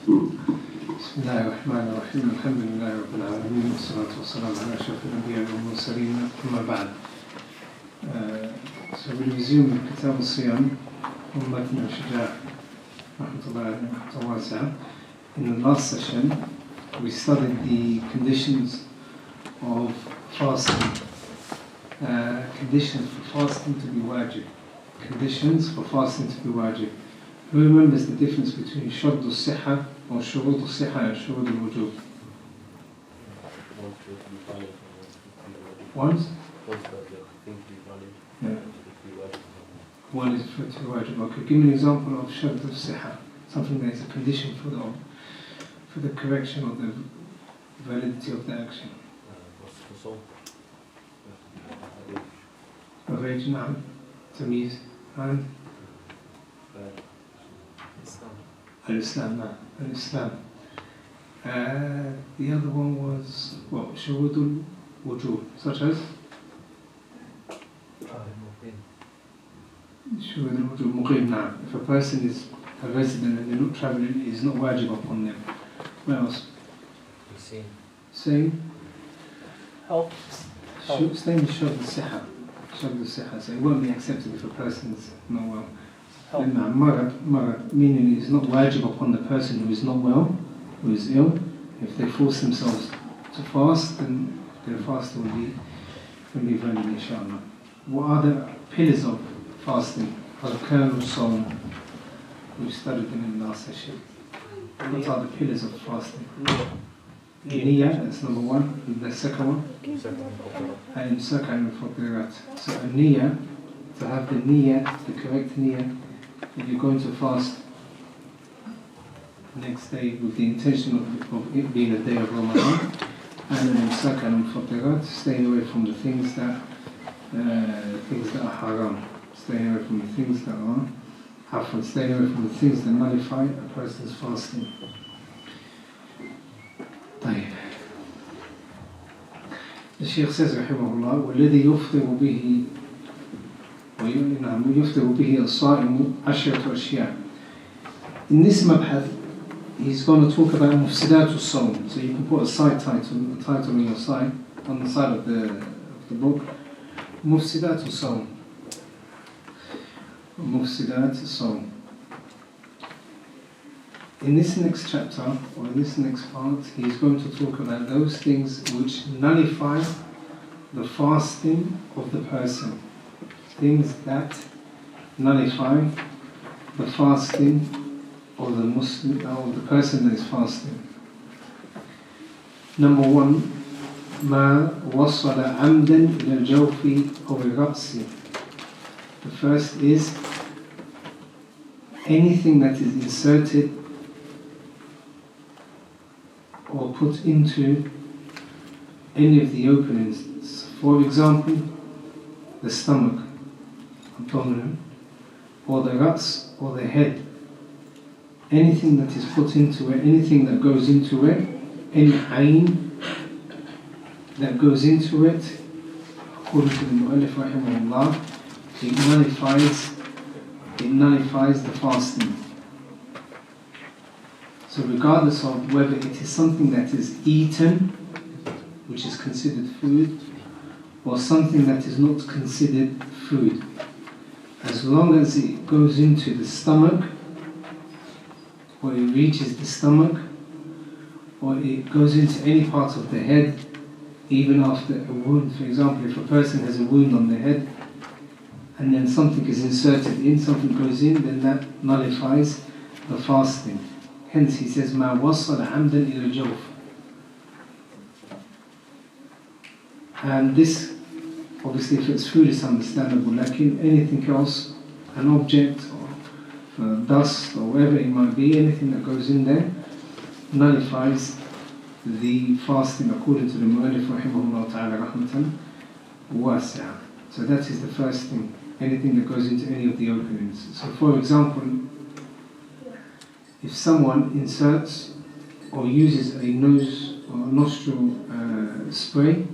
بسم الله الرحمن الرحيم الحمد لله رب العالمين والصلاة والسلام على أشرف الأنبياء والمرسلين أما بعد. So we resume كتاب الصيام أمتنا شجاع رحمة الله عليه رحمة واسعة. In the last session we studied the conditions of fasting. Conditions for fasting to be wajib. Conditions for fasting to be wajib. Who remembers the difference between شرط الصحة or شروط الصحة and شروط الوجوب? One? Yeah. One is for it to be wajib. Okay, give me an example of شرط الصحة, something that is a condition for the correction of the validity of the action. Of age, نعم. تمييز, and Al-Islam, Al-Islam. The other one was what? Shuhudul wujub, such as? Shuhudul wujub, muqim, na'am. If a person is a resident and they're not travelling, it is not wajib upon them. What else? Same. Help. Same as Shad al-Siha. Shad al-Siha. So it won't be accepted if a person's not well. Marad, meaning it is not wajib upon the person who is not well, who is ill. If they force themselves to fast, then their fast will be valid, inshallah. What are the pillars of fasting? Arkan al-Sawm. We studied them in the last session. What are the pillars of fasting? Niyya, that's number one. And the second one? And second, al-Fatirat. So a niyya, to have the niyya, the correct niyya, if you're going to fast next day with the intention of it being a day of Ramadan, and then second fatirat, staying away from the things that are haram, staying away from the things that are hafan, staying away from the things that nullify a person's fasting. طيب. The Shaykh says رحمه الله والذي يفطر به يفطر به الصائم 10 أشياء. In this mabhath, he's going to talk about مفسدات الصوم. So you can put a title on your side, on the side of the book. مفسدات الصوم. مفسدات الصوم. In this next chapter, or in this next part, he's going to talk about those things which nullify the fasting of the person. Things that nullify the fasting of the Muslim or the person that is fasting. Number one, ما وصل عمدا إلى الجوف أو الرأس. The first is anything that is inserted or put into any of the openings. For example, the stomach, abdomen, or the guts, or the head. Anything that is put into it, anything that goes into it, any ayn that goes into it, according to the Mu'allif rahimahullah, it nullifies the fasting. So regardless of whether it is something that is eaten, which is considered food, or something that is not considered food, as long as it goes into the stomach, or it reaches the stomach, or it goes into any part of the head, even after a wound. For example, if a person has a wound on the head, and then something is inserted in, something goes in, then that nullifies the fasting. Hence he says, مَا وَصَّلَ عَمْدًا إِلَى الْجَوْفِ. And this, obviously if it's food, it's understandable, like anything else, an object or dust or whatever it might be, anything that goes in there nullifies the fasting according to the Mu'allif rahimahullah ta'ala rahmatan wasi'ah. So that is the first thing, anything that goes into any of the openings. So for example, if someone inserts or uses a nose or nostril spray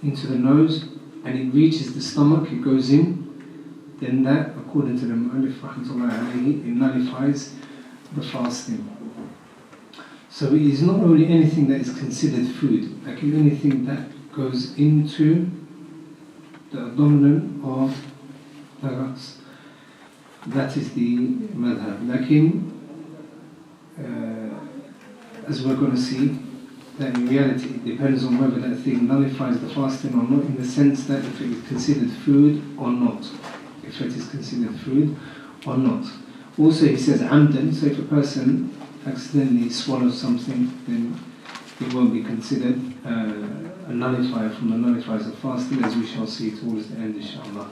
into the nose and it reaches the stomach, it goes in, then that, according to the Mu'allif rahmatullahi alayhi, it nullifies the fasting. So it is not only anything that is considered food, like anything that goes into the abdominal or the ras. That is the madhab. Lakin, as we're going to see, that in reality it depends on whether that thing nullifies the fasting or not, in the sense that if it is considered food or not. If it is considered food or not. Also he says amdan, so if a person accidentally swallows something, then it won't be considered a nullifier from the nullifiers of fasting, as we shall see towards the end, inshallah.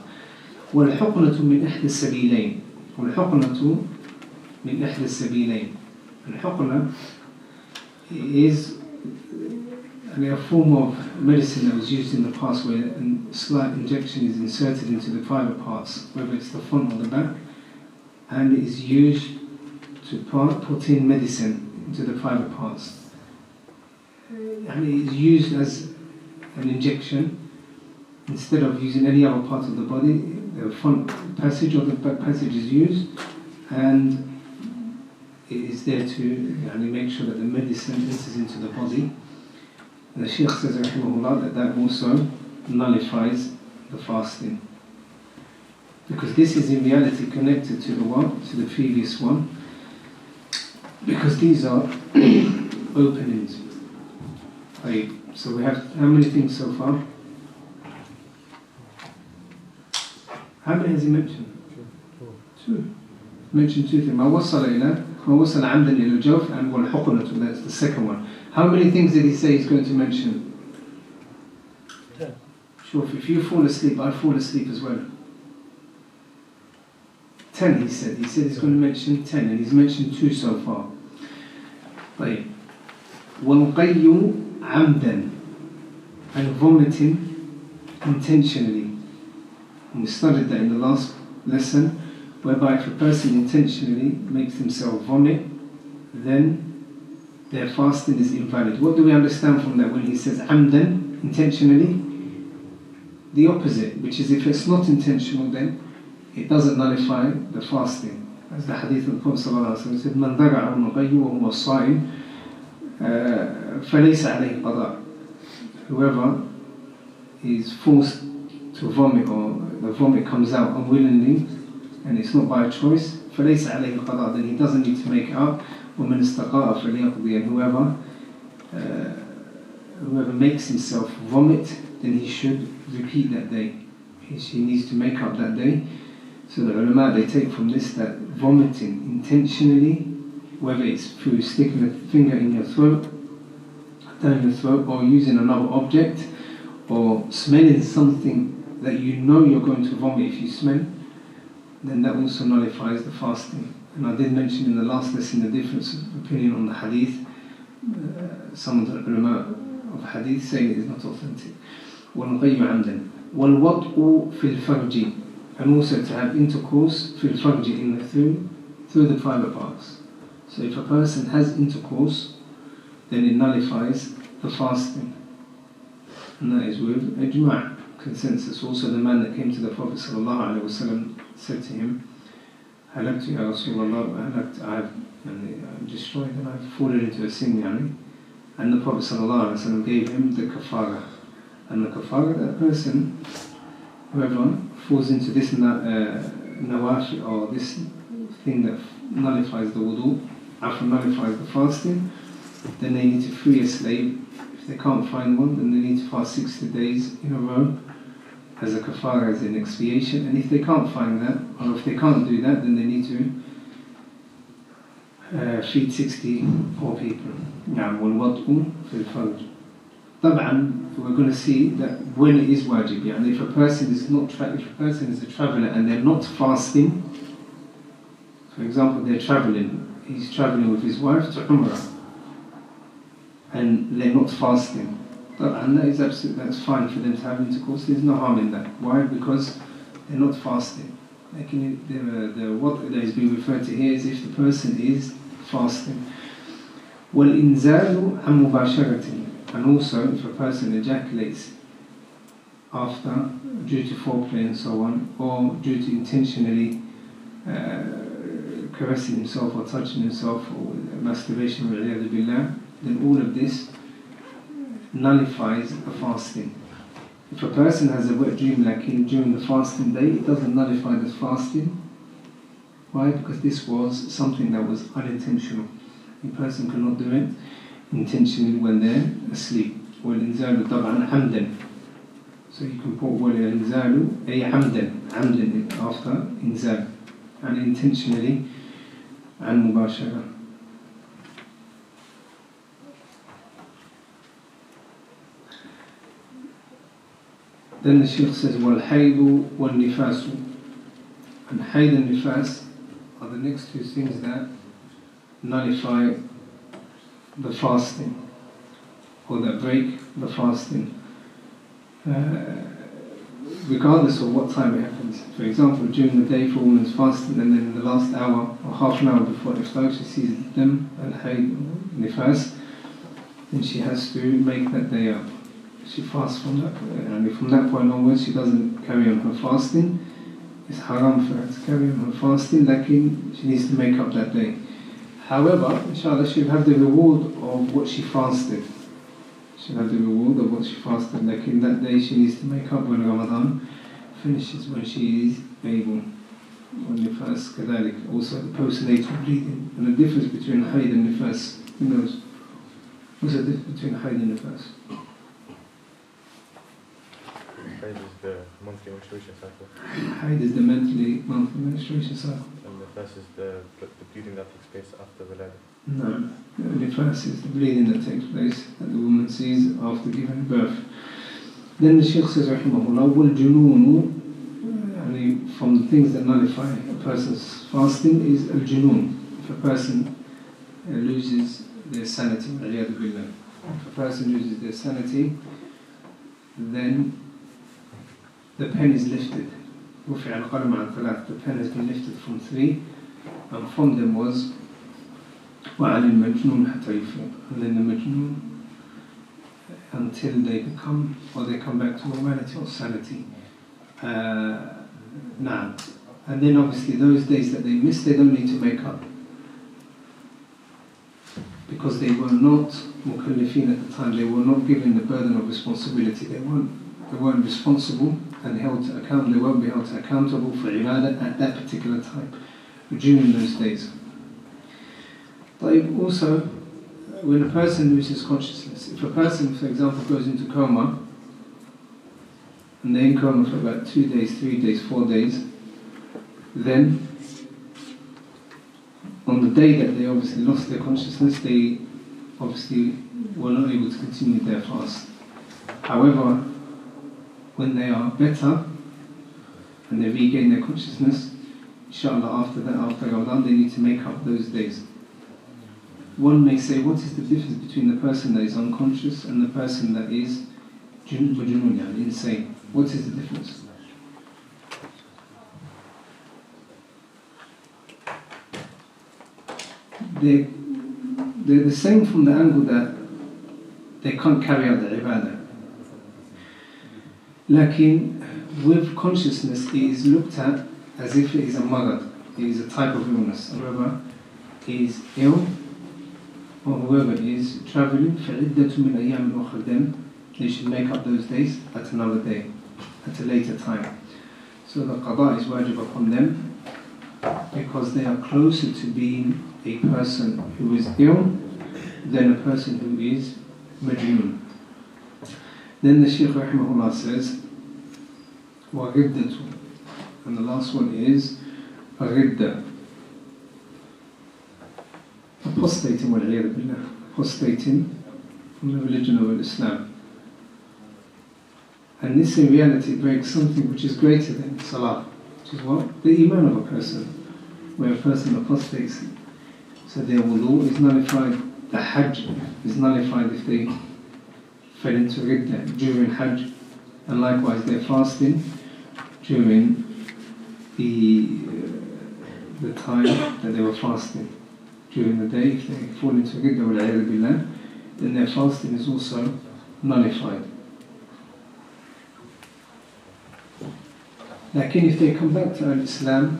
وَالْحُقْنَةُ مِنْ إِحْدَى السَّبِيلَيْنِ وَالْحُقْنَةُ مِنْ إِحْدَى السَّبِيلَيْنِ. الحقنة is a form of medicine that was used in the past, where a slight injection is inserted into the private parts, whether it's the front or the back, and it is used to put in medicine into the private parts. And it is used as an injection instead of using any other part of the body. The front passage or the back passage is used, and it is there to make sure that the medicine enters into the body. And the Shaykh says, rahimahullah, that also nullifies the fasting, because this is in reality connected to the one, to the previous one, because these are openings. Right. So we have how many things so far? How many has he mentioned? Two. Mentioned two things. ما وصل عمدا إلى الجوف and والحقنة. That's the second one. How many things did he say he's going to mention? 10. Sure. If you fall asleep, I fall asleep as well. 10 he said. He said he's going to mention 10, and he's mentioned 2 so far. طيب. والقي عمدا, and vomiting intentionally. And we studied that in the last lesson, whereby if a person intentionally makes themselves vomit, then their fasting is invalid. What do we understand from that when he says amdan, intentionally? The opposite, which is if it's not intentional, then it doesn't nullify the fasting. As the hadith of the Prophet ﷺ said, مَنْ ذَرَعَ النُّقَيُّ وَهُوَ الصَّائِمُ فَلَيْسَ عَلَيْهِ قَضَاء. Whoever is forced to vomit, or the vomit comes out unwillingly, and it's not by choice, فَلَيْسَ عَلَيْهِ الْقَضَاء, then he doesn't need to make it up. وَمَنْ اسْتَقَاءَ فَلْيَقْضِي, and whoever makes himself vomit, then he should repeat that day. He needs to make up that day. So the ulama, they take from this that vomiting intentionally, whether it's through sticking a finger in your throat, down your throat, or using another object, or smelling something that you know you're going to vomit if you smell, then that also nullifies the fasting. And I did mention in the last lesson the difference of opinion on the hadith. Some of the ulama of hadith say it is not authentic. وَالْغَيُّ عَمْدًا وَالْوَطْءُ فِي الْفَرْجِ, and also to have intercourse فِي الْفَرْجِ, through the private parts. So if a person has intercourse, then it nullifies the fasting. And that is with ijma', consensus. Also the man that came to the Prophet ﷺ said to him, halaktu ya Rasulullah, I'm destroyed and I've fallen into a sin, and the Prophet ﷺ gave him the kafara. And the kafara, that person, whoever falls into this nawafi, or this thing that nullifies the wudu, after nullifies the fasting, then they need to free a slave. If they can't find one, then they need to fast 60 days in a row as a kafara, as an expiation. And if they can't find that, or if they can't do that, then they need to feed 60 poor people. وَالْوَطْءُ فِي الْفَرْجِ. طبعا, we're going to see that when it is wajib, if a person is a traveller and they're not fasting, for example, he's travelling with his wife to Umrah, and they're not fasting, and that's fine for them to have intercourse. There's no harm in that. Why? Because they're not fasting. What that is being referred to here is if the person is fasting. وَالْإِنزَالُ عَنْ مُبَاشَرَةٍ, and also if a person ejaculates after, due to foreplay and so on, or due to intentionally caressing himself or touching himself or masturbation, then all of this nullifies the fasting. If a person has a wet dream like during the fasting day, it doesn't nullify the fasting. Why? Because this was something that was unintentional. A person cannot do it intentionally when they're asleep. وَالْإِنزَالُ طَبْعًا عَمْدًا. So you can put وَالْإِنزَالُ أي عَمْدًا, عَمْدًا after إنزال, and intentionally عن مباشرة. Then the Shaykh says وَالْحَيْضُ وَالنِّفَاسُ. And hayd and nifas are the next two things that nullify the fasting, or that break the fasting, regardless of what time it happens. For example, during the day for a woman's fasting, and then in the last hour or half an hour before iftar she sees them and hayd nifas, then she has to make that day up. She fasts from that, and from that point onwards she doesn't carry on her fasting. It's haram for her to carry on her fasting, lakin she needs to make up that day. However, inshallah, she'll have the reward of what she fasted. She'll have the reward of what she fasted, lakin that day she needs to make up when Ramadan finishes, when she is able. When nifas, kadalik, also the postnatal bleeding. And the difference between hayd and nifas, who knows? What's the difference between hayd and nifas? Hayd is the monthly menstruation cycle. Hayd is the monthly menstruation cycle. And the nifas is the bleeding that takes place after the ladder. No, the nifas is the bleeding that takes place that the woman sees after giving birth. Then the Shaykh says, rahimahullah, وَالْجُنُونُ, from the things that nullify a person's fasting is al-junun. If a person loses their sanity, if a person loses their sanity, then the pen is lifted. The pen has been lifted from 3, and from them was وَعَلِ الْمَجْنُونَ حَتَّى يُفِيقَ. And then the majnoon, until they become, or they come back to normality or sanity. Now, and then obviously those days that they missed, they don't need to make up, because they were not mukallifin at the time. They were not given the burden of responsibility. They weren't responsible and held to account. They won't be held to accountable for ibadah at that particular time, during those days. But also, when a person loses consciousness, if a person, for example, goes into coma, and they're in coma for about 2 days, 3 days, 4 days, then on the day that they obviously lost their consciousness, they obviously were not able to continue their fast. However, when they are better and they regain their consciousness, inshallah, after that, after Ramadan, they need to make up those days. One may say, what is the difference between the person that is unconscious and the person that is majnoon, insane? What is the difference? They're the same from the angle that they can't carry out the ibadah. Lakin with consciousness, it is looked at as if it is a marad, it is a type of illness. Whoever is ill, or whoever is travelling, فَعِدَّةٌ مِنْ أَيَّامٍ أُخْرَى, then they should make up those days at another day, at a later time. So the qada is wajib upon them, because they are closer to being a person who is ill than a person who is majnoon. Then the Shaykh rahimahullah says, وَغِدَّةُ, and the last one is ridda, apostating, وَالْعِيَاذُ بِاللَّهِ, apostating from the religion of Islam. And this in reality breaks something which is greater than salah, which is what? The iman of a person. Where a person apostates, so their wudu is nullified, the hajj is nullified if they fell into ridda during hajj, and likewise their fasting during the time that they were fasting. During the day, if they fall into ridda wal-'iyadhu billah, then their fasting is also nullified. Lakin if they come back to Islam,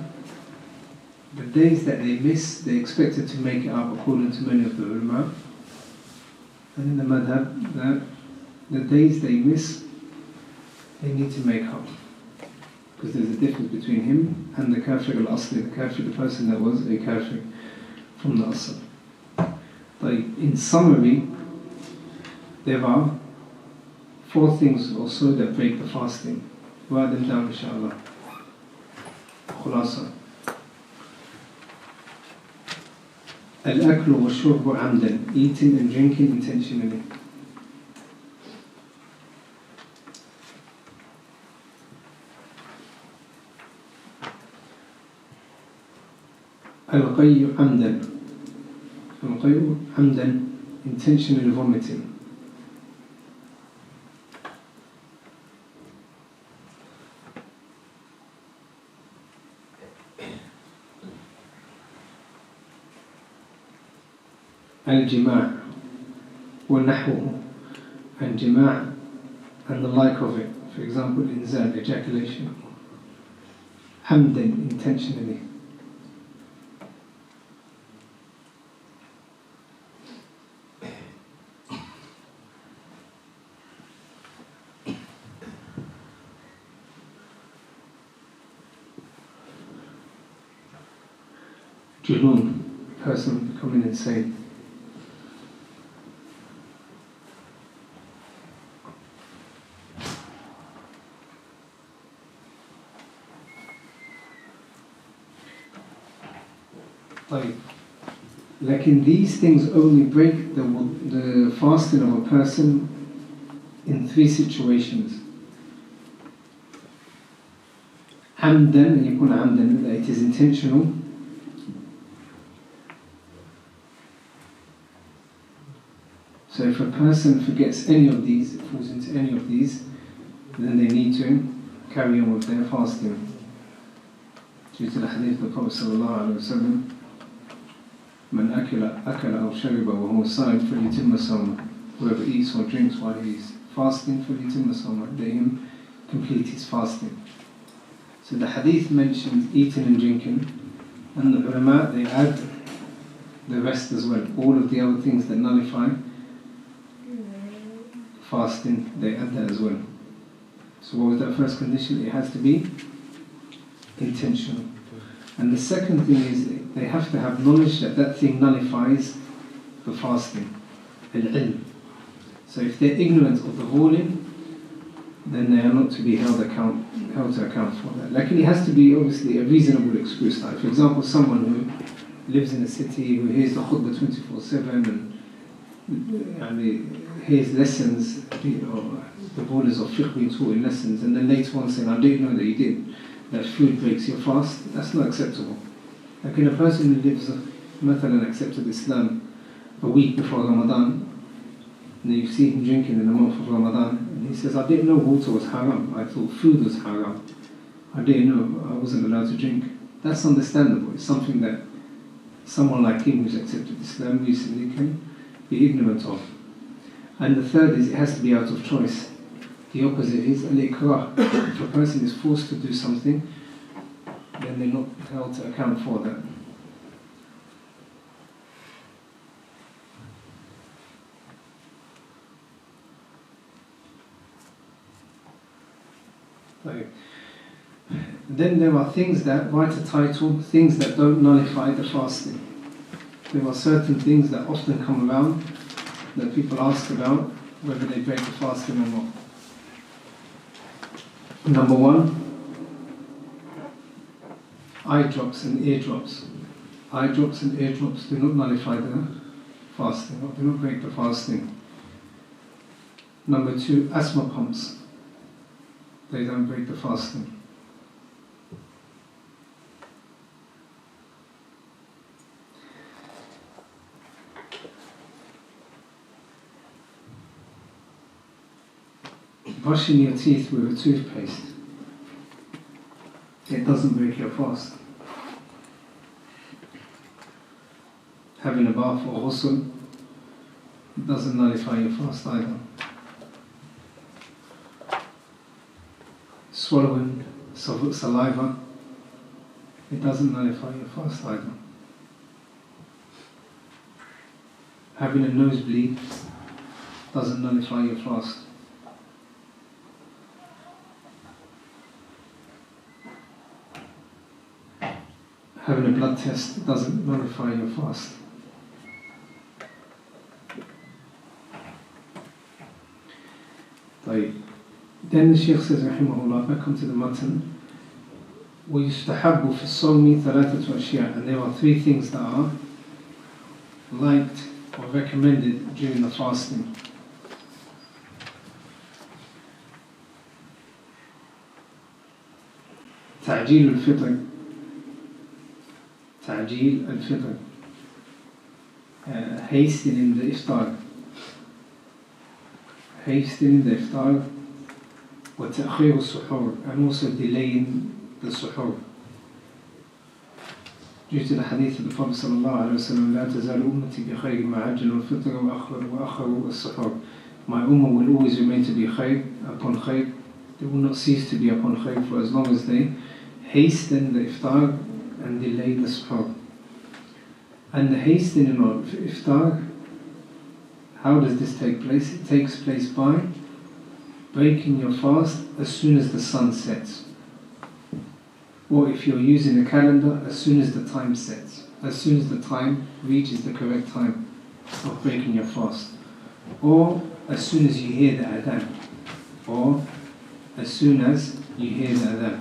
the days that they miss, they expected to make it up according to many of the ulama. And in the madhab, that the days they miss, they need to make up. Because there's a difference between him and the kafir al-asli, the kafir, the person that was a kafir from the asl. Like, in summary, there are 4 things or so that break the fasting. Write them down, inshallah. Khulasa. Al-aklu wa shurbu amdan, eating and drinking intentionally. Al-qayyu amdan. Al-qayyu amdan, intentionally vomiting. Al-jima' wa nahwuhu, and jima' and the like of it. For example, inzal, ejaculation. Hamdan, intentionally. Junoon, person becoming insane. Like in these things only break the fasting of a person in 3 situations. Hamdan, and you put hamdan, that it is intentional. So if a person forgets any of these, falls into any of these, then they need to carry on with their fasting. Due to the hadith of the Prophet sallallahu alaihi wasallam, "Man akala aw shariba wa huwa sa'im falyutimma sawmah." Whoever eats or drinks while he is fasting, falyutimma sawmah, let him complete his fasting. So the hadith mentions eating and drinking, and the ulama, they add the rest as well. All of the other things that nullify fasting, they add that as well. So what was that first condition? It has to be intentional. And the second thing is they have to have knowledge that that thing nullifies the fasting. Al-ilm. So if they're ignorant of the ruling, then they are not to be held to account for that. Like, it has to be obviously a reasonable excuse. Like, for example, someone who lives in a city, who hears the khutbah 24/7 and hears lessons, or the rulers of fiqh being taught in lessons, and then later on saying, "I didn't know that you did, that food breaks your fast," that's not acceptable. Like, in a person who lives, mathalan, accepted Islam a week before Ramadan, and then you see him drinking in the month of Ramadan, and he says, "I didn't know water was haram, I thought food was haram, I didn't know I wasn't allowed to drink." That's understandable. It's something that someone like him who's accepted Islam recently can be ignorant of. And the third is, it has to be out of choice. The opposite is al-ikrah. If a person is forced to do something, then they're not held to account for that. Okay. Then there are things that, write a title, things that don't nullify the fasting. There are certain things that often come around that people ask about whether they break the fasting or not. Number 1, eye drops and eardrops. Eye drops and eardrops do not nullify the fasting, or do not break the fasting. Number 2, asthma pumps. They don't break the fasting. Brushing your teeth with a toothpaste, it doesn't break your fast. Having a bath or ghusl doesn't nullify your fast either. Swallowing saliva, it doesn't nullify your fast either. Having a nosebleed doesn't nullify your fast. Having a blood test doesn't nullify your fast. Then the Shaykh says, rahimahullah, back onto the matan, وَيُسْتَحَبُّ فِي الصَّوْمِ ثَلَاثَةُ أَشْيَاء, and there are three things that are liked or recommended during the fasting. تعجيل الفطر, تعجيل الفطر, hastening the iftar, hastening the iftar, وتأخير السحور, and also delaying the suhoor. Due to the hadith of the Prophet sallallahu alaihi wasallam, لا تزال أمتي بخير ما عجلوا الفطر وأخروا السحور. My ummah will always remain to be khayr, upon khayr. They will not cease to be upon khayr for as long as they hasten the iftar and delay the suhoor. And the hastening of iftar, how does this take place? It takes place by breaking your fast as soon as the sun sets. Or if you're using a calendar, as soon as the time sets. As soon as the time reaches the correct time of breaking your fast. Or as soon as you hear the adhan. Or as soon as you hear the adhan.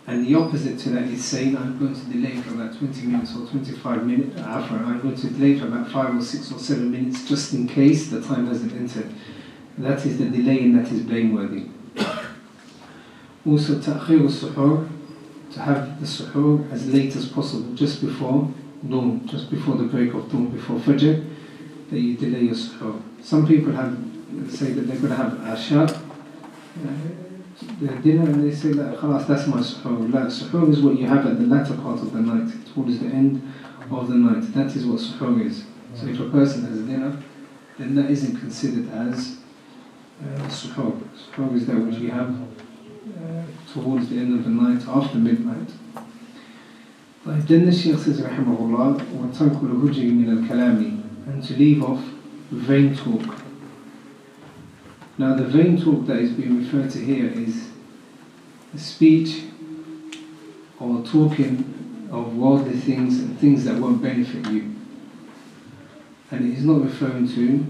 And the opposite to that is saying, I'm going to delay for about 20 minutes or 25 minutes, I'm going to delay for about 5 or 6 or 7 minutes just in case the time hasn't entered. That is the delay, and that is blameworthy. Also, ta'khir al-suhoor, to have the suhoor as late as possible, just before dawn, just before the break of dawn, before fajr, that you delay your suhoor. Some people say that they're going to have asha, their dinner, and they say that khalas, that's my suhoor. La, suhoor is what you have at the latter part of the night, towards the end of the night. That is what suhoor is. So if a person has a dinner, then that isn't considered as suhoor. Suhoor is that which you have towards the end of the night, after midnight. Then the Shaykh says, rahimahullah, وَتَرْكُ الْهُجْرِ مِنَ الْكَلَامِ, and to leave off vain talk. Now the vain talk that is being referred to here is a speech or talking of worldly things and things that won't benefit you. And it is not referring to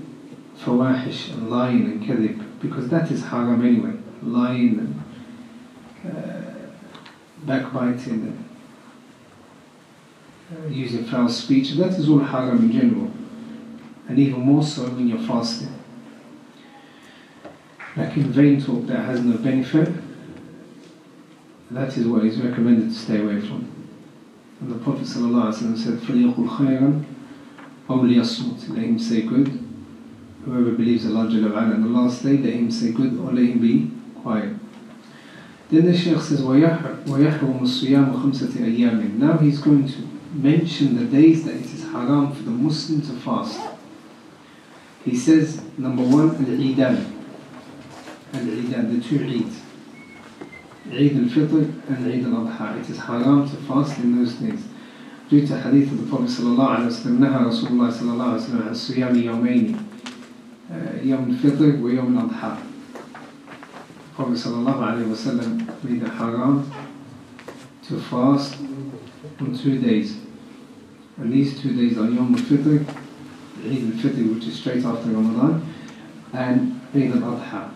fawahish and lying and kadhib, because that is haram anyway. Lying and backbiting and using foul speech, that is all haram in general, and even more so when you're fasting. Like in vain talk that has no benefit, that is what is recommended to stay away from. And the Prophet ﷺ said, فَلْيَقُلْ خَيْرًا أَوْ لِيَصْمُتْ, let him say good. Whoever believes Allah Jalla wa'ala on the last day, let him say good or let him be quiet. Then the Shaykh says, وَيَحْرُمُ الصِّيَامُ خَمْسَةِ أَيَّامٍ. Now he's going to mention the days that it is haram for the Muslim to fast. He says, number 1, al-Eidan. Al-Eidan, the two Eids. Eid al-Fitr and Eid al-Adha. It is haram to fast in those days. Due to hadith of the Prophet sallallahu alaihi wasallam, نهى رسول الله صلى الله عليه وسلم عن الصيام يومين, يوم الفطر ويوم الأضحى. Prophet sallallahu alaihi wasallam made it haram to fast on 2 days, and these 2 days are Yom al-Fitr, Eid al-Fitr, which is straight after Ramadan, and Eid al-Adha.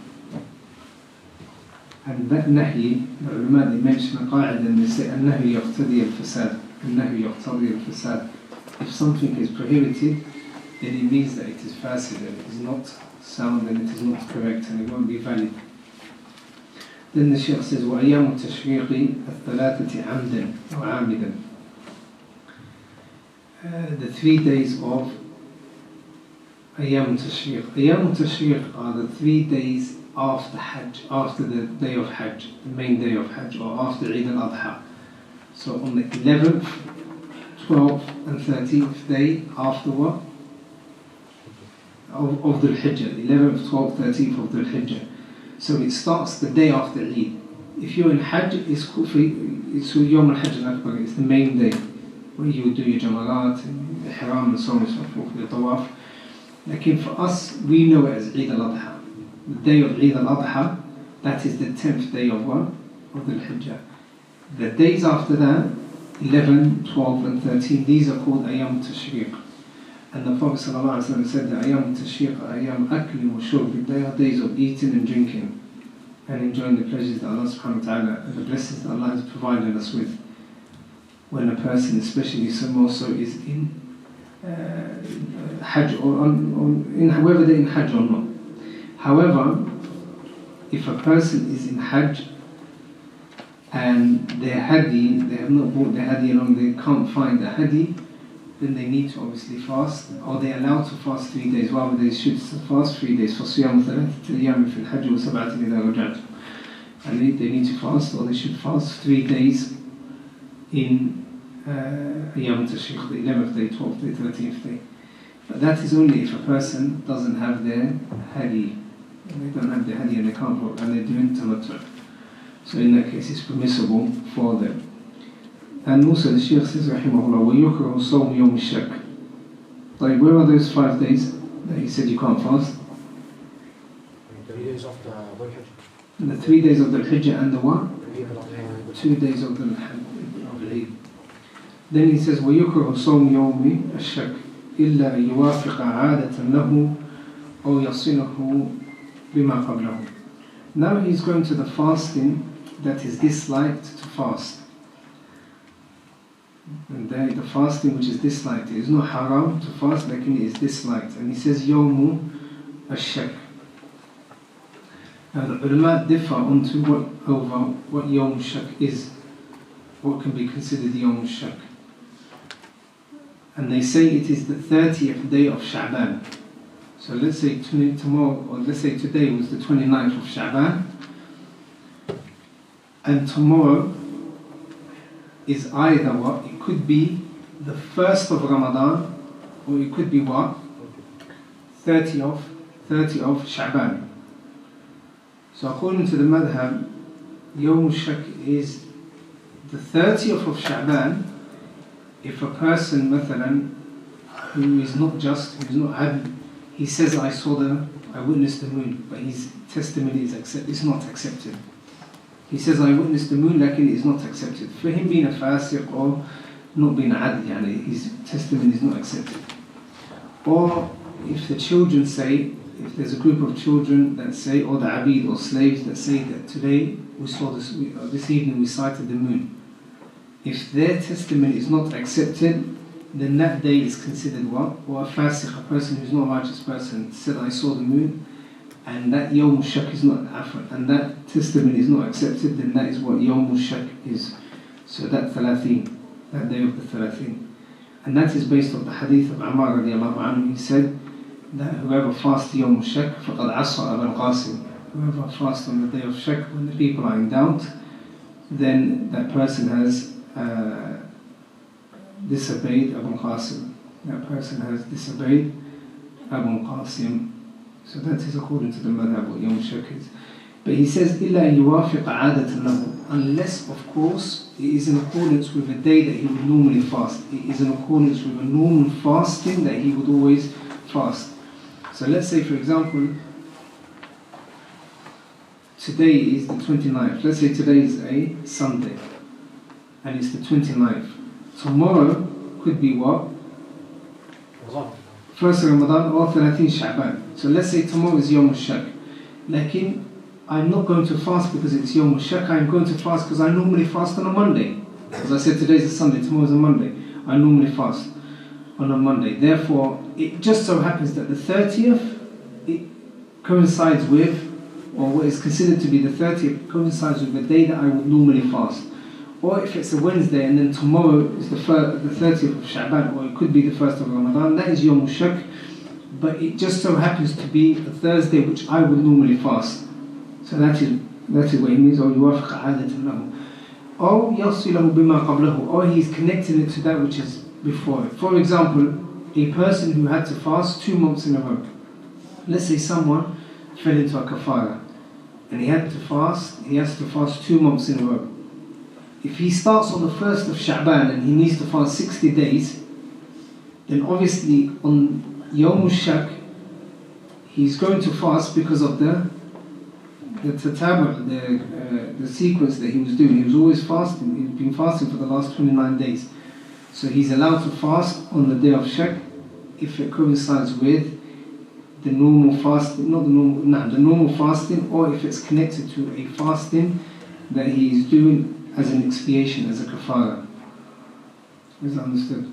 And that nahi, the ulama, they mention a qa'idah and they say النهي يقتضي الفساد. النهي يقتضي الفساد. If something is prohibited, then it means that it is fasid, and it is not sound, and it is not correct, and it won't be valid. Then the Shaykh says, وَأَيَّامُ التَّشْرِيقِ الثَّلَاثَةِ عَمْدًا وَعَامِدًا. The 3 days of Ayyam Tashriq. Ayyam Tashriq are the 3 days after Hajj, after the day of Hajj, the main day of Hajj, or after Eid al-Adha. So on the 11th, 12th and 13th day after what? Of the Hijjah, 11th, 12th, 13th of the Hijjah. So it starts the day after Eid. if you're in Hajj, it's Yawm al-Hajj al-Akbar, it's the main day where you do your jamarat and ihram and so on and so forth, your tawaf. Like for us, we know it as Eid al-Adha. The day of Eid al-Adha, that is the 10th day of what? Of the Hijjah. The days after that, 11, 12 and 13, these are called Ayyam Tashriq. And the Prophet ﷺ said that Ayyam Tashriq are Ayyam Akli wa Shurb. They are days of eating and drinking and enjoying the pleasures that Allah subhanahu wa ta'ala and the blessings that Allah has provided us with. When a person, especially so more so, is in Hajj or whether they're in Hajj or not. However, if a person is in Hajj and their hadi, they have not brought their hadi along, they can't find the hadi, then they need to obviously fast, or they're allowed to fast 3 days. Rather, they should fast 3 days. فَصِيَامُ ثَلَاثَةِ أَيَّامٍ فِي الْحَجِّ وَسَبْعَةٍ إِذَا رَجَعْتُمْ. And they need to fast, or they should fast 3 days in Ayyam Tashriq, the 11th day, 12th day, 13th day. But that is only if a person doesn't have their hadi. They don't have their hadi and they can't vote, and they're doing tamattu. So in that case, it's permissible for them. And also the Shaykh says, rahimahullah, وَيُكْرَهُ صَوْمُ يَوْمِ الشَّكِّ. Like, where are those 5 days that he said you can't fast? 3 days after Dhul Hijjah. And the 3 days of the Hijjah and the what? 2 days of the Eid. Then he says, وَيُكْرَهُ صَوْمُ يَوْمِ الشَّكِّ إِلَّا يُوَافِقَ عَادَةً لَهُ أَوْ يَصِلَهُ بِمَا قَبْلَهُ. Now he's going to the fasting that is disliked to fast. And the fasting which is disliked, it is not haram to fast, but it is disliked. And he says, Yawmu al-Shak. Now the ulama differ onto what Yawm al-Shak is, what can be considered Yawm al-Shak. And they say it is the 30th day of Sha'ban. So let's say tomorrow, or let's say today was the 29th of Sha'ban, and tomorrow is either what? It could be the 1st of Ramadan, or it could be what? 30 of Sha'ban. So according to the madhab, Yawm al-Shak is the 30th of Sha'ban if a person, mathalan, who is not just, who is not adl, he says, I witnessed the moon, but his testimony is not accepted. He says, I witnessed the moon, like it is not accepted. For him being a fasiq or not being adl, his testimony is not accepted. Or if the children say, if there's a group of children that say, or the abid or slaves that say that today we saw this evening we sighted the moon. If their testimony is not accepted, then that day is considered what? Or a fasiq, a person who's not a righteous person, said I saw the moon, and that Yawm al-Shak is not affirmed, and that testimony is not accepted, then that is what Yawm al-Shak is. So that 30, that day of the 30. And that is based on the hadith of Ammar radiallahu anhu. He said that whoever fasts Yawm al-Shak, فَقَدْ عَصَى أَبَا الْقَاسِمِ. Whoever fasts on the day of Shak, when the people are in doubt, then that person has disobeyed Abu Qasim. That person has disobeyed Abu Qasim. So that is according to the madhab what Yawm al-Shak is. But he says, إِلَّا يُوَافِقَ عَادَةً لَهُ. Unless, of course, it is in accordance with a day that he would normally fast. It is in accordance with a normal fasting that he would always fast. So let's say, for example, today is the 29th. Let's say today is a Sunday, and it's the 29th. Tomorrow could be what? First Ramadan or 13 Sha'ban. So let's say tomorrow is Yawm al-Shak. Lakin, I'm not going to fast because it's Yawm al-Shak. I'm going to fast because I normally fast on a Monday. As I said, today is a Sunday, tomorrow is a Monday. I normally fast on a Monday. Therefore, it just so happens that the 30th, it coincides with, or what is considered to be the 30th, coincides with the day that I would normally fast. Or if it's a Wednesday and then tomorrow is the 30th of Sha'ban, or it could be the 1st of Ramadan, that is Yawm al-Shak. But it just so happens to be a Thursday which I would normally fast. So that is what it means. Or يُوَافِقَ عَادَةً لَهُ. Or يَصِلَهُ بِمَا قَبْلَهُ. Or he's connected it to that which is before it. For example, a person who had to fast 2 months in a row. Let's say someone fell into a kafara. and he has to fast 2 months in a row. If he starts on the 1st of Sha'ban and he needs to fast 60 days, then obviously on Yawm al-Shak, he's going to fast because of the sequence that he was doing. He was always fasting. He's been fasting for the last 29 days. So he's allowed to fast on the day of Shak if it coincides with the normal fasting, the normal fasting, or if it's connected to a fasting that he's doing as an expiation, as a kafara. Is that understood?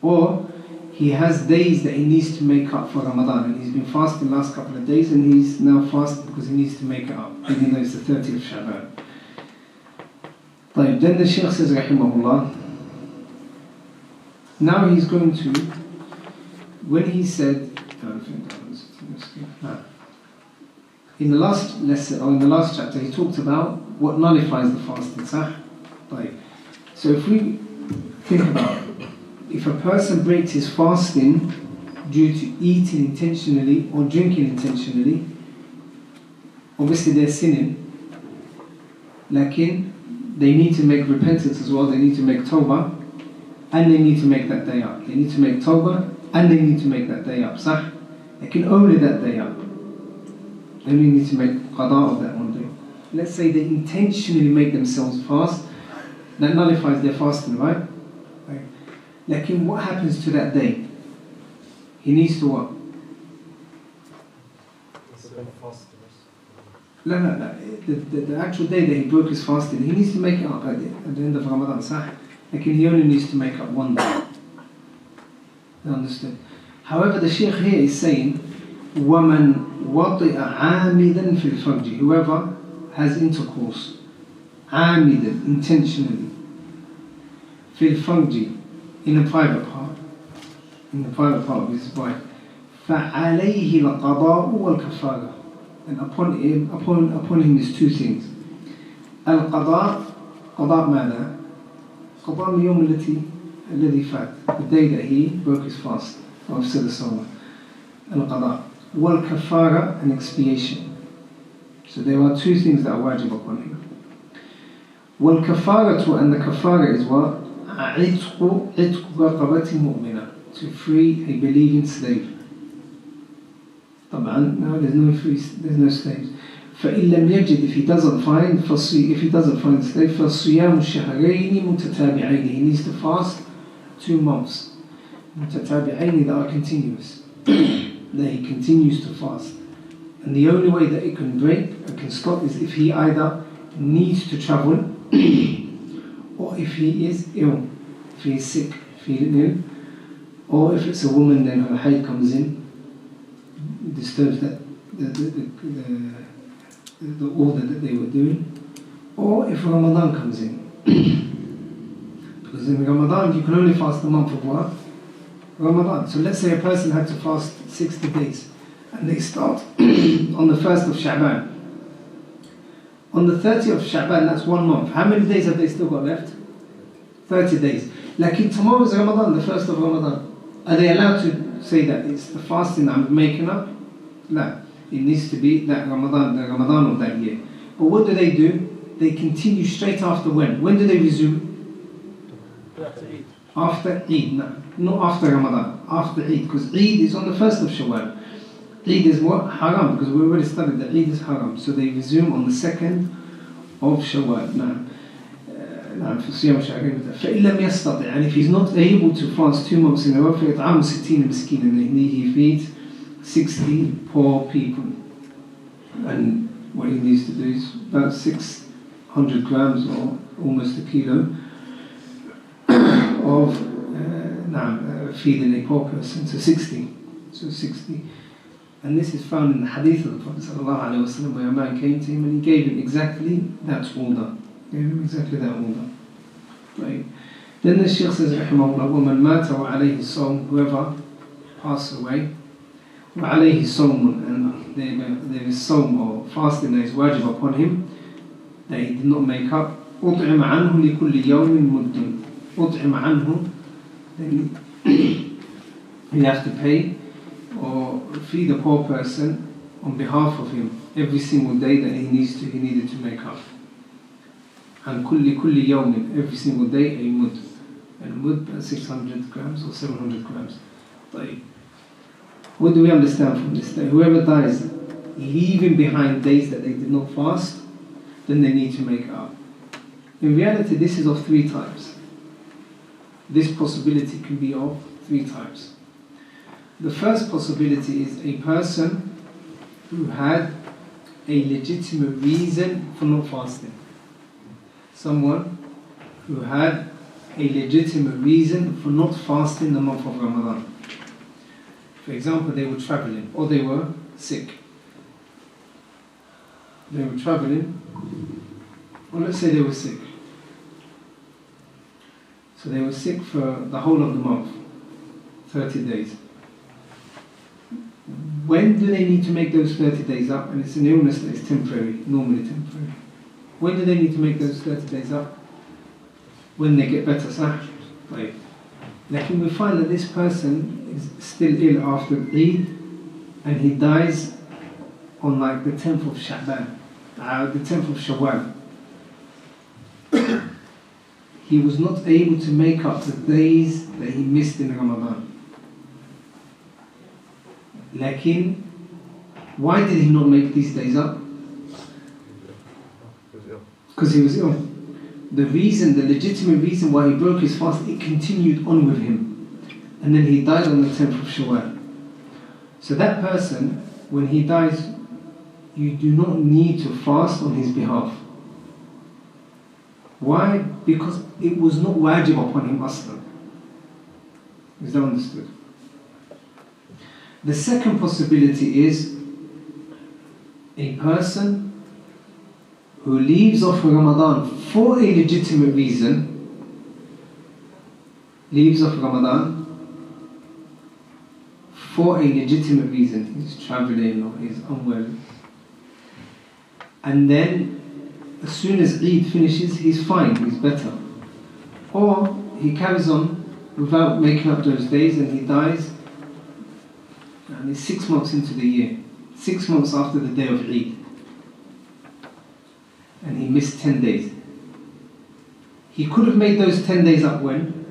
Or he has days that he needs to make up for Ramadan, and he's been fasting the last couple of days, and he's now fasting because he needs to make it up, even though it's the 30th of Sha'ban. Then the Shaykh says, rahimahullah, now he's going to, when he said, in the last lesson, or in the last chapter, he talked about what nullifies the fasting. So if we think about it, if a person breaks his fasting due to eating intentionally or drinking intentionally, obviously they're sinning. Lakin they need to make repentance as well. They need to make tawbah, and they need to make that day up. They need to make tawbah, and they need to make that day up. They can only that day up. They only need to make qada of that one day. Let's say they intentionally make themselves fast. That nullifies their fasting, right? Lakin what happens to that day? He needs to what? No. The actual day that he broke his fasting, he needs to make it up at the end of Ramadan. Lakin he only needs to make up one day. You understood? However, the Shaykh here is saying, وَمَنْ وَطِئَ عَامِدًا فِي الْفَرْجِ, whoever has intercourse, عَامِدًا, intentionally, فِي الْفَرْجِ, in the private part of his wife, فَعَلَيْهِ الْقَضَاءُ وَالْكَفَارَةُ, and upon him is 2 things. القضاء, قضاء ماذا؟ قضاء اليوم الذي فات, the day that he broke his fast, or said the Salah. القضاء والكفارة, and expiation. So there are 2 things that are wajib upon him. والكفارة, and the kafara is what? عتق رقبة مؤمنة, to free a believing slave. طبعا no, there's no slaves. فإن لم يجد, if he doesn't find the slave, فالصيام الشهرين متتابعين, he needs to fast 2 months متتابعين, that are continuous, that he continues to fast. And the only way that it can break, it can stop, is if he either needs to travel or if he is ill, if he is sick, feeling ill, or if it's a woman, then her haid comes in, disturbs that the order that they were doing, or if Ramadan comes in. Because in Ramadan you can only fast the month of what? Ramadan. So let's say a person had to fast 60 days, and they start on the 1st of Sha'ban. On the 30th of Sha'ban, that's 1 month. How many days have they still got left? 30 days. Like tomorrow is Ramadan, the 1st of Ramadan. Are they allowed to say that it's the fasting that I'm making up? No. It needs to be that Ramadan, the Ramadan of that year. But what do? They continue straight after when? When do they resume? After Eid. After Eid, no. Not after Ramadan. After Eid. Because Eid is on the 1st of Shawwal. Eid is what? Haram, because we already studied that Eid is haram. So they resume on the 2nd of Shawwal. فإن لم يستطع, and if he's not able to fast 2 months in a row, فإطعام 60 مسكين, and he feeds 60 poor people. And what he needs to do is about 600 grams, or almost a kilo, of feeding a poor person. So 60. And this is found in the hadith of the Prophet ﷺ, where a man came to him and he gave him exactly that order. Right. Then the Shaykh says, rahimahullah, وَمَنْ مَاتَ وَعَلَيْهِ الصَّوْمُ, whoever passed away, وَعَلَيْهِ الصَّوْمُ, and there is sawm, or fasting, that is wajib upon him, that he did not make up, أُطْعِمَ عَنْهُ لِكُلِّ يَوْمٍ مُدٌّ, أُطْعِمَ عَنْهُ, then you have to pay or feed a poor person on behalf of him every single day that he needed to make up. And kulli yawmin, every single day, a mud. And mud, 600 grams or 700 grams. What do we understand from this? That whoever dies leaving behind days that they did not fast, then they need to make it up. In reality, this is of 3 types. This possibility can be of 3 types. The first possibility is a person who had a legitimate reason for not fasting. Someone who had a legitimate reason for not fasting the month of Ramadan. For example, they were traveling or they were sick. They were traveling, or let's say they were sick. So they were sick for the whole of the month, 30 days. When do they need to make those 30 days up? And it's an illness that is temporary, normally temporary. When do they need to make those 30 days up? When they get better, sah? Like we find that this person is still ill after Eid, and he dies on like the 10th of Sha'ban, the 10th of Shawwal. He was not able to make up the days that he missed in Ramadan. Lakin, why did he not make these days up? Because he was ill. The reason, the legitimate reason why he broke his fast, it continued on with him. And then he died on the 10th of Shawwal. So that person, when he dies, you do not need to fast on his behalf. Why? Because it was not wajib upon him aslan. Is that understood? The second possibility is a person who leaves off Ramadan for a legitimate reason, leaves off Ramadan for a legitimate reason. He's traveling or he's unwell. And then as soon as Eid finishes, he's fine, he's better. Or he carries on without making up those days and he dies, and it's 6 months into the year, 6 months after the day of Eid, and he missed 10 days. He could have made those 10 days up when?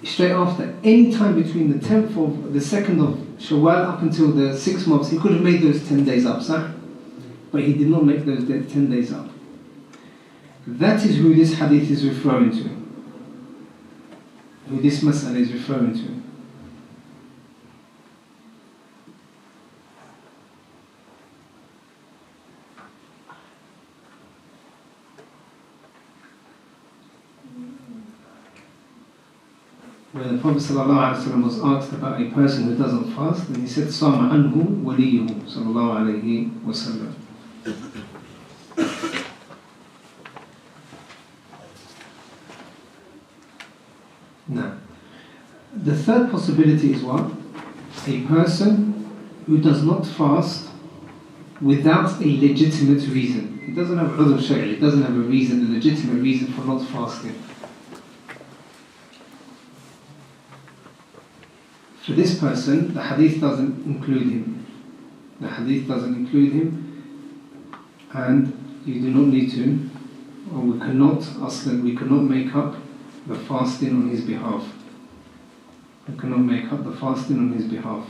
Straight after. Any time between the 10th of the 2nd of Shawwal up until the 6 months, he could have made those 10 days up, sir. But he did not make those 10 days up. That is who this hadith is referring to. Who this mas'ala is referring to. When the Prophet ﷺ was asked about a person who doesn't fast, and he said, Sama anhu waliyuhu sallallahu alayhi wa sallam. Now, the third possibility is what? A person who does not fast without a legitimate reason. He doesn't have udhr shay'i, he doesn't have a reason, a legitimate reason for not fasting. For this person, the hadith doesn't include him. The hadith doesn't include him, and you do not need to, or we cannot make up the fasting on his behalf. We cannot make up the fasting on his behalf.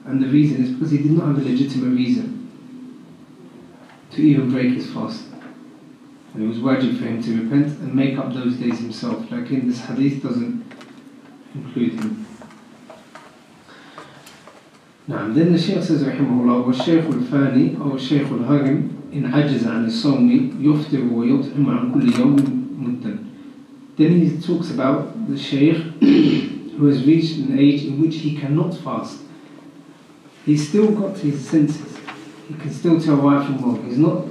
And the reason is because he did not have a legitimate reason to even break his fast. And it was wajib for him to repent and make up those days himself. Like in this hadith doesn't include him. Now, then the Shaykh says, rahimahullah, وَالشَّيْخُ الْفَانِي أو الشَّيْخُ الْهَرِمِ إِنْ عَجَزَ عَنِ الصَّوْمِ يُفْطِرُ وَيُطْعِمُ عَنْ كُلِّ يَوْمٍ مُدًّا. Then he talks about the Shaykh who has reached an age in which he cannot fast. He's still got his senses. He can still tell right from wrong. He's not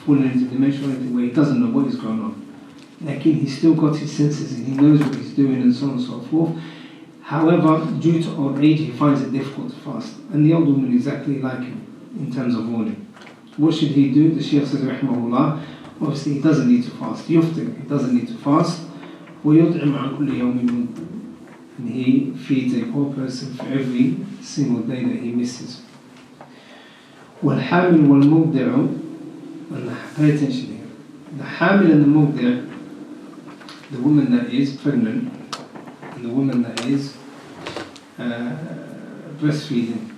falling into dementia or anything where he doesn't know what is going on. Like he's still got his senses and he knows what he's doing and so on and so forth. However, due to old age, he finds it difficult to fast. And the old woman is exactly like him in terms of warning. What should he do? The Shaykh says, rahimahullah, obviously he doesn't need to fast. يفطر, he doesn't need to fast. ويطعم عن كل يوم مد, and he feeds a poor person for every single day that he misses. والحامل والمرضع, and pay attention here. The hamil and the murdi', the woman that is pregnant and the woman that is breastfeeding.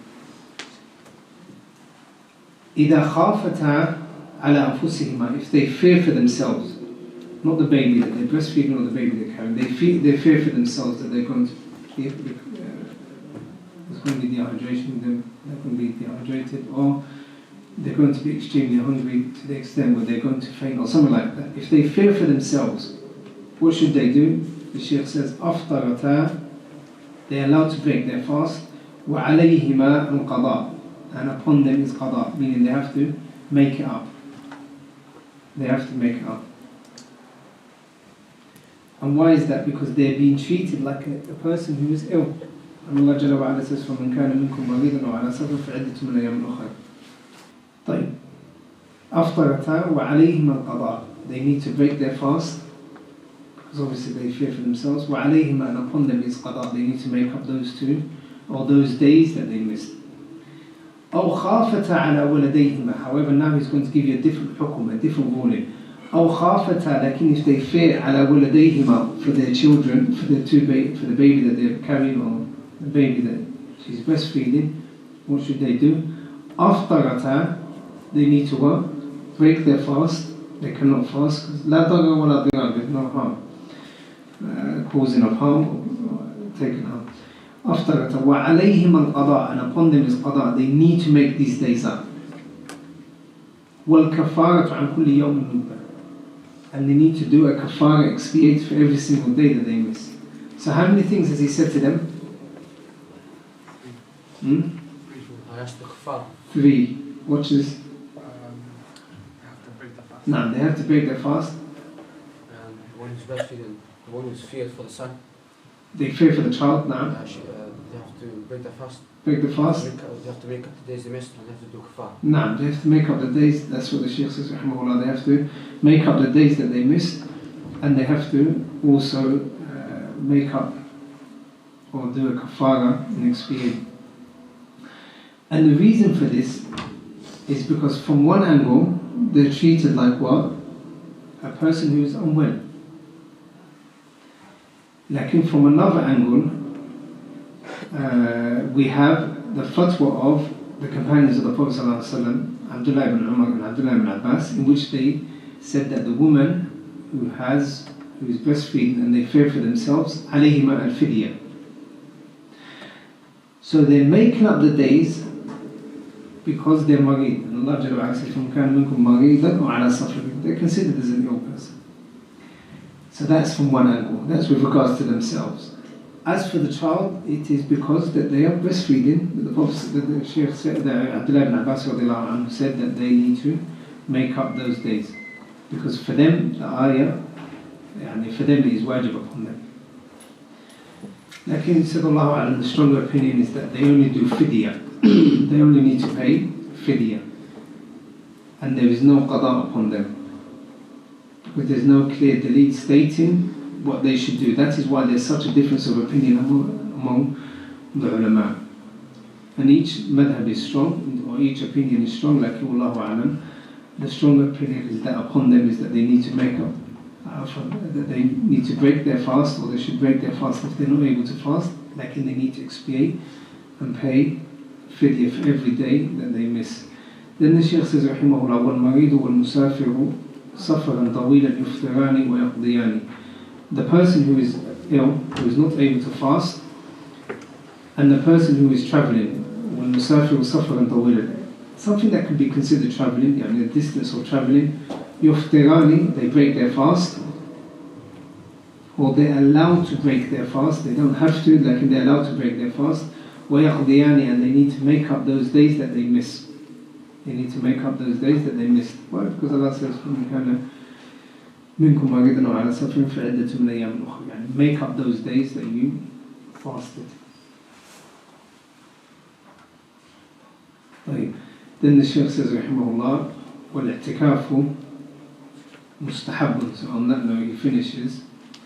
إذا خافتا على أنفسهما, if they fear for themselves, not the baby that they're breastfeeding or the baby they're carrying, they fear for themselves that they're going to be, there's going to be dehydration in them, they're going to be dehydrated, or they're going to be extremely hungry to the extent where they're going to faint or something like that. If they fear for themselves, what should they do? The Shaykh says, أفطرتا, they are allowed to break their fast, وعليهما القضاء, and upon them is qada, meaning they have to make it up. They have to make it up. And why is that? Because they're being treated like a person who is ill. And Allah Jalla wa Ala says, فَمَنْ كَانَ مِنْكُمْ مَرِيضًا وَعَلَى سَفَرٍ فَعِدَّةٌ مِنْ أَيَّامٍ أُخَرَ. طيب. أفطرتا وعليهما القضاء. They need to break their fast, because obviously they fear for themselves. وعليهما, and upon them is qada. They need to make up those two, or those days that they missed. أو خافتا على ولديهما. However, now he's going to give you a different hukum, a different ruling. أو خافتا, لكن if they fear على ولديهما, for their children, for the baby that they're carrying, or the baby that she's breastfeeding, what should they do? أفطرتا, they need to what? Break their fast. They cannot fast because لا ضرر ولا ضرار, there's no harm, causing of harm or taking harm. أفطرتا وعليهما القضاء, and upon them is qada. They need to make these days up. والكفارة عن كل يوم مد, and they need to do a kafara, expiate for every single day that they miss. So how many things has he said to them? Three. What is? No, they have to break their fast. One who's breastfeeding, the one who's feared for the son. They fear for the child now. They have to break their fast. Break the fast. They have to make up the days they missed, and they have to do kafar. No, they have to make up the days. That's what the Shaykh says, rahimahullah. They have to make up the days that they missed, and they have to also make up or do a kafara and expiate. And the reason for this is because from one angle, they're treated like what? A person who is unwell. Like from another angle, we have the fatwa of the companions of the Prophet ﷺ, Abdullah ibn Umar and Abdullah ibn Abbas, in which they said that the woman who is breastfeeding and they fear for themselves, alayhima al-fidya. So they're making up the days because they're marid. And Allah Jalla wa Ala says, فَمَنْ كَانَ مِنْكُمْ مَرِيضًا وَعَلَى سَفَرٍ. They're considered as an ill person. So that's from one angle. That's with regards to themselves. As for the child, it is because that they are breastfeeding. The Prophet, the Shaykh said, Abdullah ibn Abbas said that they need to make up those days, because for them the ayah, for them it is wajib upon them. Lakin said Allah, the stronger opinion is that they only do fidya. They only need to pay fidya, and there is no qada upon them, because there's no clear delete stating what they should do. That is why there's such a difference of opinion among the ulama. And each madhab is strong, or each opinion is strong, like Wallahu A'lam. The stronger opinion is that upon them is that they need to make up, that they need to break their fast, or they should break their fast if they're not able to fast, like they need to expiate and pay fidya for every day that they miss. Then the Shaykh says, Rahimahullah, وَالْمَرِيدُ وَالْمُسَافِرُ سَفَرًا طَوِيلًا يُفْطِرَانِ وَيَقْضِيَانِ. The person who is ill, who is not able to fast, and the person who is travelling, وَالْمُسَافِرُ سَفَرًا طَوِيلًا, something that can be considered travelling, the distance of travelling, يُفْطِرَانِ, they break their fast, or they're allowed to break their fast. They don't have to, like they're allowed to break their fast. وَيَقْضِيَانِ, and they need to make up those days that they miss. They need to make up those days that they missed. Why? Because Allah says, فَمَنْ كَانَ مِنْكُمْ مَرِيضًا وَعَلَى سَفَرٍ فَعِدَّةٌ مِنْ أَيَّامٍ أُخَرَ. Make up those days that you fasted. Then the Shaykh says, رحمه الله, وَالْاعْتِكَافُ mustahabun. So on that note he finishes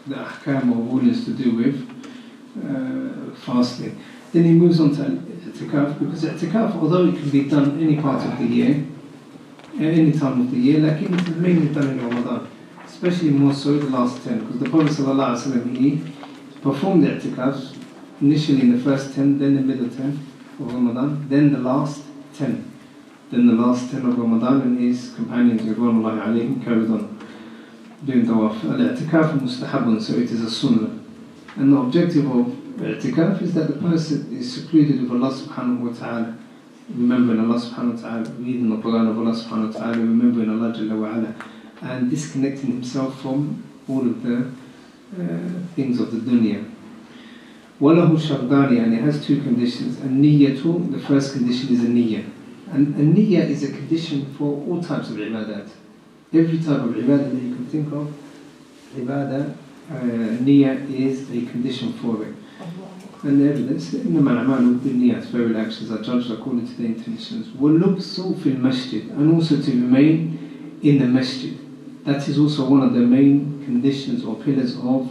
the ahkam or rulings to do with fasting. Then he moves on to i'tikaf, because i'tikaf, although it can be done any part of the year, at any time of the year, like it is mainly done in Ramadan, especially more so the last 10, because the Prophet ﷺ, he performed the i'tikaf initially in the first 10, then the middle 10 of Ramadan, then the last 10. Then the last 10 of Ramadan, and his companions, Ridwanullahi alayhim, carried on doing tawaf. Al-i'tikaf mustahabun, so it is a sunnah. And the objective of i'tikaf is that the person is secluded with Allah subhanahu wa ta'ala, remembering Allah subhanahu wa ta'ala, reading the Quran of Allah subhanahu wa ta'ala, remembering Allah Jalla wa ala, and disconnecting himself from all of the things of the dunya. وَلَهُ شَرْطَانِ, and it has two conditions. النِّيَّةُ, the first condition is a niyyah. And a niyyah is a condition for all types of ibadat. Every type of ibadah that you can think of, ibadah, niyyah is a condition for it. And the evidence, إِنَّمَا الْأَعْمَالُ بِالنِّيَّاتِ, very actions are judged according to their intentions. وَاللُّبْسُ فِي الْمَسْجِدِ, and also to remain in the masjid. That is also one of the main conditions or pillars of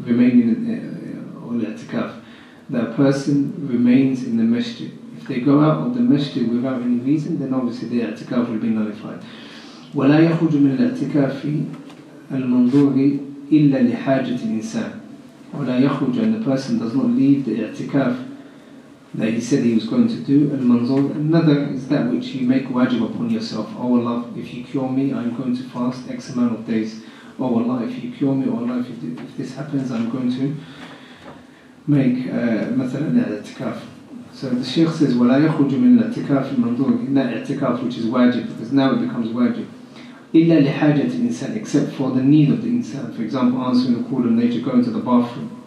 remaining or i'tikaf. That a person remains in the masjid. If they go out of the masjid without any reason, then obviously the i'tikaf will be nullified. وَلَا يَخْرُجُ مِنَ الْاعْتِكَافِ الْمَنْظُورِ إِلَّا لِحَاجَةِ الْإِنسَانِ. وَلَا يَخْرُجُ, and the person does not leave the i'tikaf that he said he was going to do. Al-manzur, another is that which you make wajib upon yourself. Oh Allah, if you cure me, I'm going to fast X amount of days. Oh Allah, if you cure me, oh Allah, if this happens, I'm going to make مثلا i'tikaf. So the Shaykh says, وَلَا يَخْرُجُ مِنَ الْاعْتِكَافِ الْمَنْظُورِ, in that i'tikaf which is wajib, because now it becomes wajib. إِلَّا لِحَاجَةِ الْإِنسَانِ, except for the need of the insan. For example, answering a call of nature, going to the bathroom.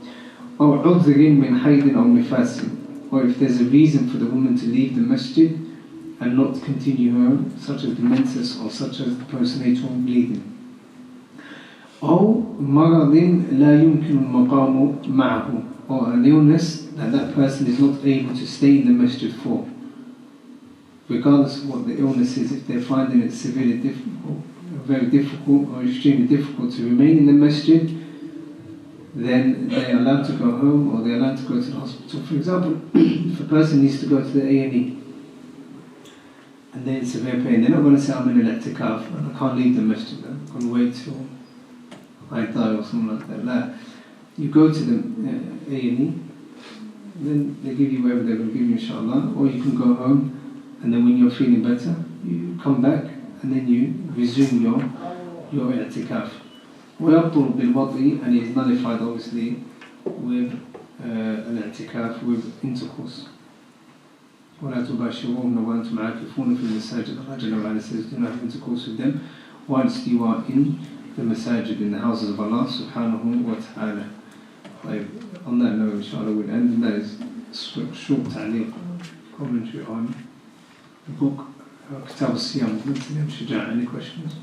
Or عُذْرٍ مِنْ حَيْدٍ أَوْ نِفَاسٍ, or if there's a reason for the woman to leave the masjid and not continue her, such as the menses or such as the postnatal bleeding. أو مرض لا يمكن المقام معه, or an illness that that person is not able to stay in the masjid for. Regardless of what the illness is, if they're finding it severely difficult, very difficult or extremely difficult to remain in the masjid, then they are allowed to go home or they are allowed to go to the hospital. For example, if a person needs to go to the A&E and they're in severe pain, they're not going to say, I'm in i'tikaf and I can't leave the masjid, I'm going to wait till I die or something like that. No. You go to the A&E, then they give you whatever they're going to give you, inshallah, or you can go home, and then when you're feeling better, you come back and then you resume your i'tikaf. وَيَبْطُلُ بِالْوَضْعِ, and it is nullified obviously with an i'tikaf, with intercourse. وَلَا تُبَاشِرُوهُنَّ وَأَنْتُمْ عَاكِفُونَ فِي الْمَسَاجِدِ. Allah Jalla wa Ala says, do not have intercourse with them whilst you are in the masajid, in the houses of Allah subhanahu wa ta'ala. On that note, inshallah, we'll end, and that is a short ta'liq, commentary on the book Kitab al-Siyam, Shajaa. Any questions?